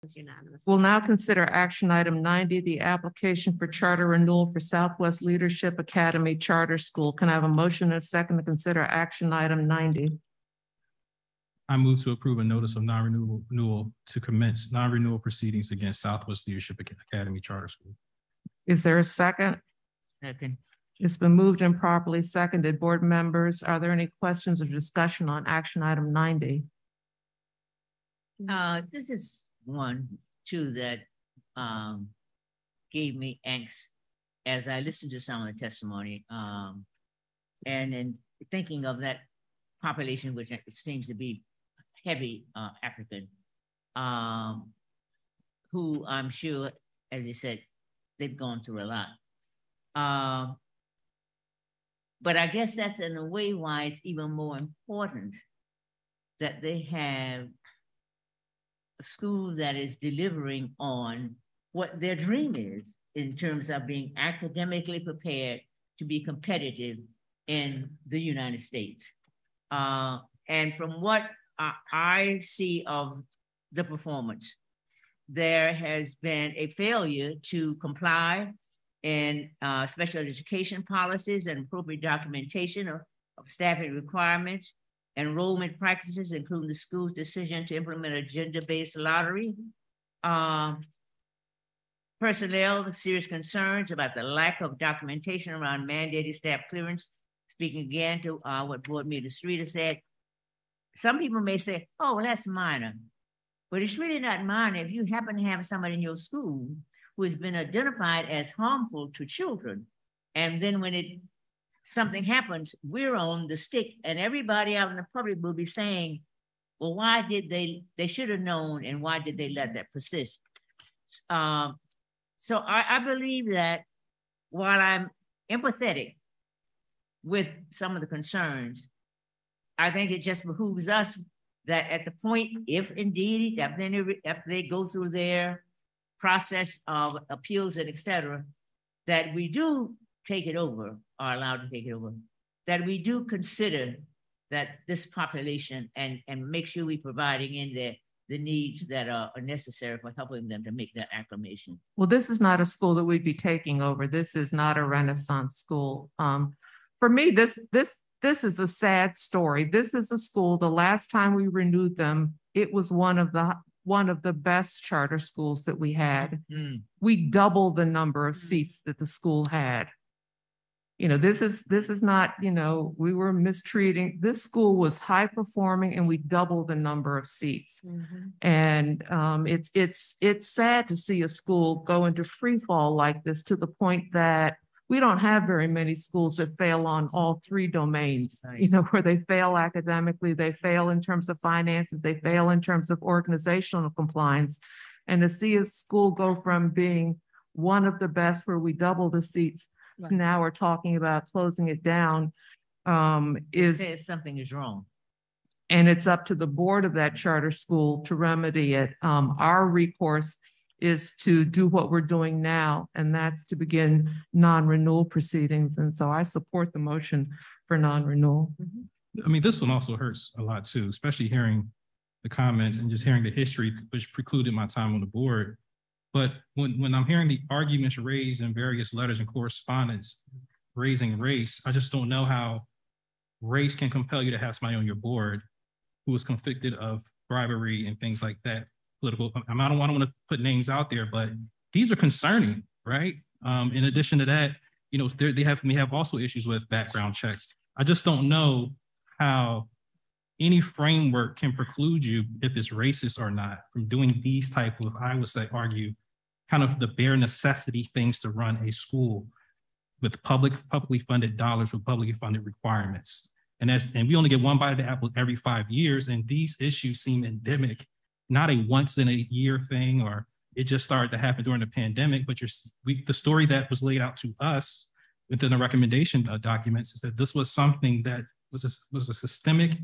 Passes unanimous. We'll now consider action item 90, the application for charter renewal for Southwest Leadership Academy Charter School. Can I have a motion and a second to consider action item 90? I move to approve a notice of non-renewal to commence non-renewal proceedings against Southwest Leadership Academy Charter School. Is there a second? Second. It's been moved and properly seconded. Board members, are there any questions or discussion on action item 90? This is one, too, that gave me angst as I listened to some of the testimony. And in thinking of that population, which seems to be heavy African, who I'm sure, as you said, they've gone through a lot. But I guess that's in a way why it's even more important that they have a school that is delivering on what their dream is in terms of being academically prepared to be competitive in the United States. And from what I see of the performance, there has been a failure to comply in special education policies and appropriate documentation of staffing requirements, enrollment practices, including the school's decision to implement a gender-based lottery. Personnel, serious concerns about the lack of documentation around mandated staff clearance. Speaking again to what Board Member Streeter said, some people may say, oh, well, that's minor. But it's really not minor if you happen to have somebody in your school who has been identified as harmful to children. And then when something happens, we're on the stick, and everybody out in the public will be saying, well, why did they should have known, and why did they let that persist? So I believe that while I'm empathetic with some of the concerns, I think it just behooves us that at the point, if indeed, after they go through their process of appeals and et cetera, that we do take it over, are allowed to take it over, that we do consider that this population and make sure we're providing in the needs that are necessary for helping them to make that acclimation. Well, this is not a school that we'd be taking over. This is not a Renaissance school. For me, this is a sad story. This is a school, the last time we renewed them, it was one of the best charter schools that we had. We doubled the number of seats that the school had. You know, this is not, you know, we were mistreating. This school was high performing, and we doubled the number of seats. And it's sad to see a school go into free fall like this, to the point that we don't have very many schools that fail on all three domains, you know, where they fail academically, they fail in terms of finances, they fail in terms of organizational compliance. And to see a school go from being one of the best, where we double the seats, to now we're talking about closing it down, says something is wrong. And it's up to the board of that charter school to remedy it. Our recourse is to do what we're doing now, and that's to begin non-renewal proceedings. And so I support the motion for non-renewal. I mean, this one also hurts a lot too, especially hearing the comments and just hearing the history, which precluded my time on the board. But when I'm hearing the arguments raised in various letters and correspondence raising race, I just don't know how race can compel you to have somebody on your board who was convicted of bribery and things like that. Political, I don't want to put names out there, but these are concerning, right? In addition to that, you know, may have also issues with background checks. I just don't know how any framework can preclude you, if it's racist or not, from doing these type of, I would say, argue, kind of the bare necessity things to run a school with publicly funded dollars with publicly funded requirements. And we only get one bite of the apple every 5 years, and these issues seem endemic. Not a once in a year thing, or it just started to happen during the pandemic, but the story that was laid out to us within the recommendation documents is that this was something that was a systemic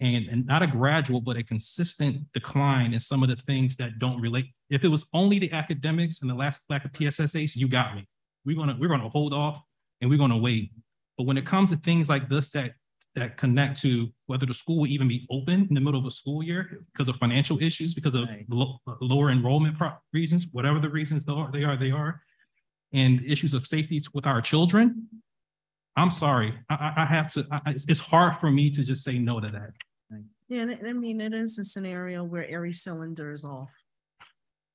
and not a gradual, but a consistent decline in some of the things that don't relate. If it was only the academics and the lack of PSSAs, you got me. We're gonna hold off and we're gonna wait. But when it comes to things like this that that connect to whether the school will even be open in the middle of a school year because of financial issues, because of lower enrollment reasons, whatever the reasons they are, and issues of safety with our children. I'm sorry, I have to, it's hard for me to just say no to that. Yeah, I mean, it is a scenario where every cylinder is off,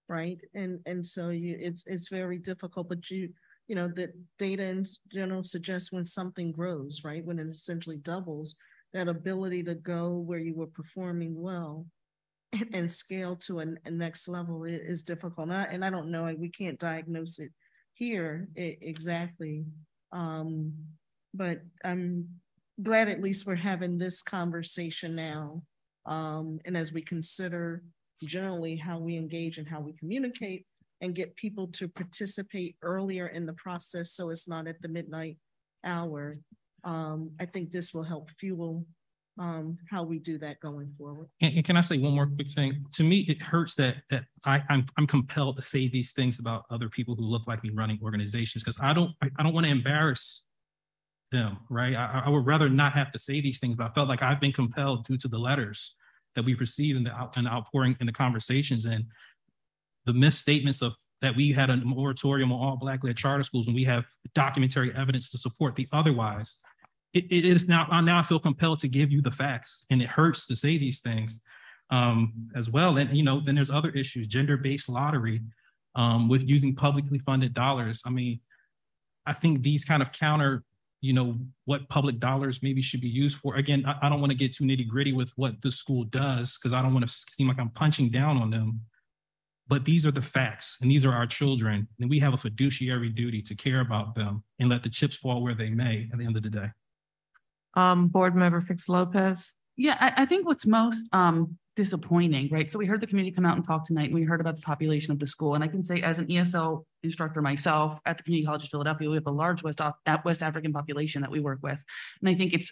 right? And so it's very difficult, but you know, the data in general suggests when something grows, right? When it essentially doubles, that ability to go where you were performing well and scale to a next level is difficult. And I don't know, we can't diagnose it here exactly. But I'm glad at least we're having this conversation now. And as we consider generally how we engage and how we communicate and get people to participate earlier in the process so it's not at the midnight hour, I think this will help fuel how we do that going forward. And can I say one more quick thing? To me, it hurts that I'm compelled to say these things about other people who look like me running organizations, because I don't want to embarrass them, right? I would rather not have to say these things, but I felt like I've been compelled due to the letters that we've received and the outpouring in the conversations and the misstatements of that we had a moratorium on all Black-led charter schools, and we have documentary evidence to support the otherwise. It is now I feel compelled to give you the facts, and it hurts to say these things as well. And you know, then there's other issues, gender-based lottery with using publicly funded dollars. I mean, I think these kind of counter, you know, what public dollars maybe should be used for. Again, I don't want to get too nitty-gritty with what the school does, because I don't want to seem like I'm punching down on them. But these are the facts, and these are our children, and we have a fiduciary duty to care about them and let the chips fall where they may at the end of the day. Board Member Fix-Lopez. Yeah, I think what's most disappointing, right? So we heard the community come out and talk tonight, and we heard about the population of the school. And I can say, as an ESL instructor myself at the Community College of Philadelphia, we have a large West African population that we work with. And I think it's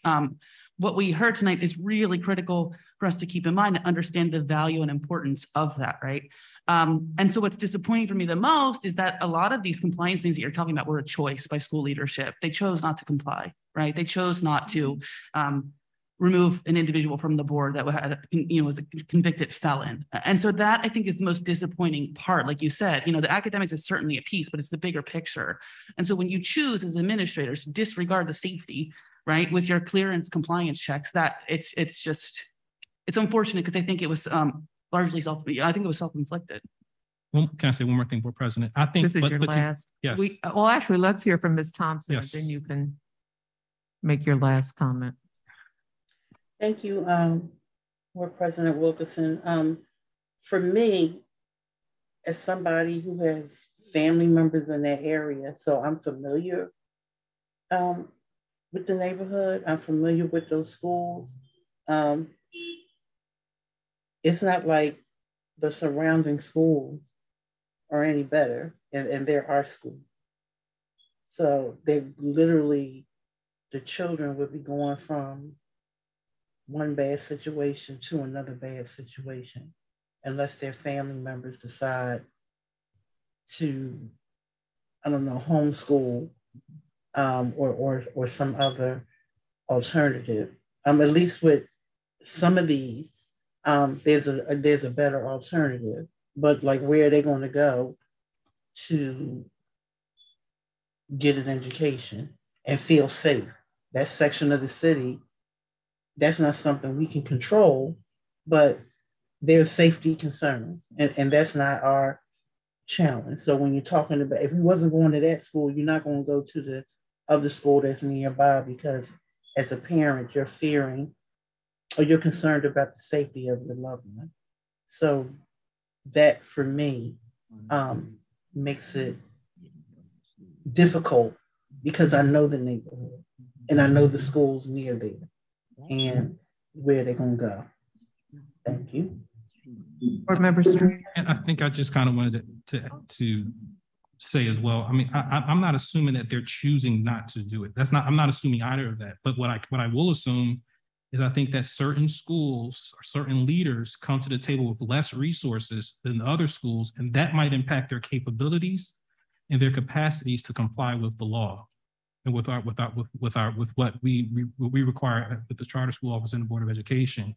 what we heard tonight is really critical for us to keep in mind and understand the value and importance of that, right? And so what's disappointing for me the most is that a lot of these compliance things that you're talking about were a choice by school leadership. They chose not to comply, right? They chose not to remove an individual from the board that had, you know, was a convicted felon. And so that I think is the most disappointing part. Like you said, you know, the academics is certainly a piece, but it's the bigger picture. And so when you choose as administrators to disregard the safety, right, with your clearance compliance checks, that it's unfortunate, because I think it was largely self-inflicted. Well, can I say one more thing, Board President? I think this is your last. Yes. Well, actually, let's hear from Ms. Thompson, yes. and then you can make your last comment. Thank you, Board President Wilkerson. For me, as somebody who has family members in that area, so I'm familiar with the neighborhood, I'm familiar with those schools. It's not like the surrounding schools are any better, and there are schools. So they literally, the children would be going from one bad situation to another bad situation, unless their family members decide to, I don't know, homeschool or some other alternative. At least with some of these, there's a better alternative, but like, where are they going to go to get an education and feel safe? That section of the city, that's not something we can control, but there's safety concerns, and that's not our challenge. So when you're talking about, if you wasn't going to that school, you're not going to go to the other school that's nearby, because as a parent, you're fearing or you're concerned about the safety of your loved one. So that, for me, makes it difficult, because I know the neighborhood and I know the schools near there and where they're going to go. Thank you. Board Member Street. And I think I just kind of wanted to say as well, I mean, I'm not assuming that they're choosing not to do it. I'm not assuming either of that. But what I will assume is I think that certain schools or certain leaders come to the table with less resources than other schools, and that might impact their capabilities and their capacities to comply with the law. and with what we require with the charter school office and the Board of Education.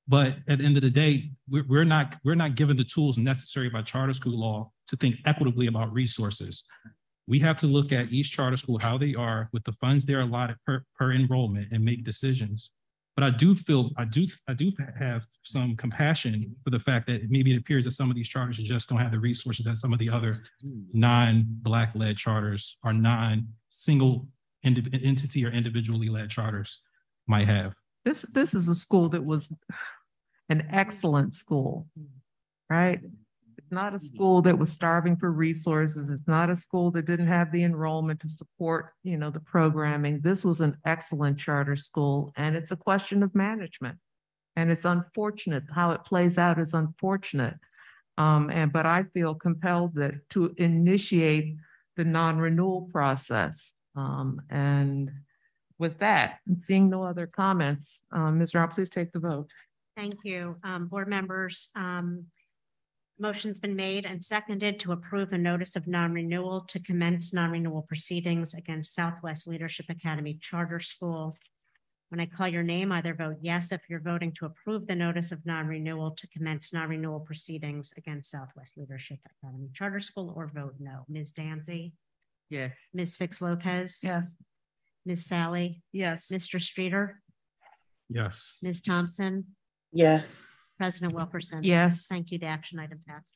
But at the end of the day, we're not given the tools necessary by charter school law to think equitably about resources. We have to look at each charter school, how they are with the funds they're allotted per enrollment, and make decisions. But I do have some compassion for the fact that maybe it appears that some of these charters just don't have the resources that some of the other non-Black led charters or non-single entity or individually led charters might have. This is a school that was an excellent school, right? It's not a school that was starving for resources. It's not a school that didn't have the enrollment to support, the programming. This was an excellent charter school, and it's a question of management. And it's unfortunate how it plays out is unfortunate. But I feel compelled to initiate the non-renewal process. And with that, seeing no other comments, Ms. Rao, please take the vote. Thank you. Board members, motion's been made and seconded to approve a notice of non-renewal to commence non-renewal proceedings against Southwest Leadership Academy Charter School. When I call your name, either vote yes if you're voting to approve the notice of non-renewal to commence non-renewal proceedings against Southwest Leadership Academy Charter School, or vote no. Ms. Danzy? Yes. Ms. Fix-Lopez? Yes. Ms. Sally? Yes. Mr. Streeter? Yes. Ms. Thompson? Yes. President Wilkerson? Yes. Thank you. The action item passed.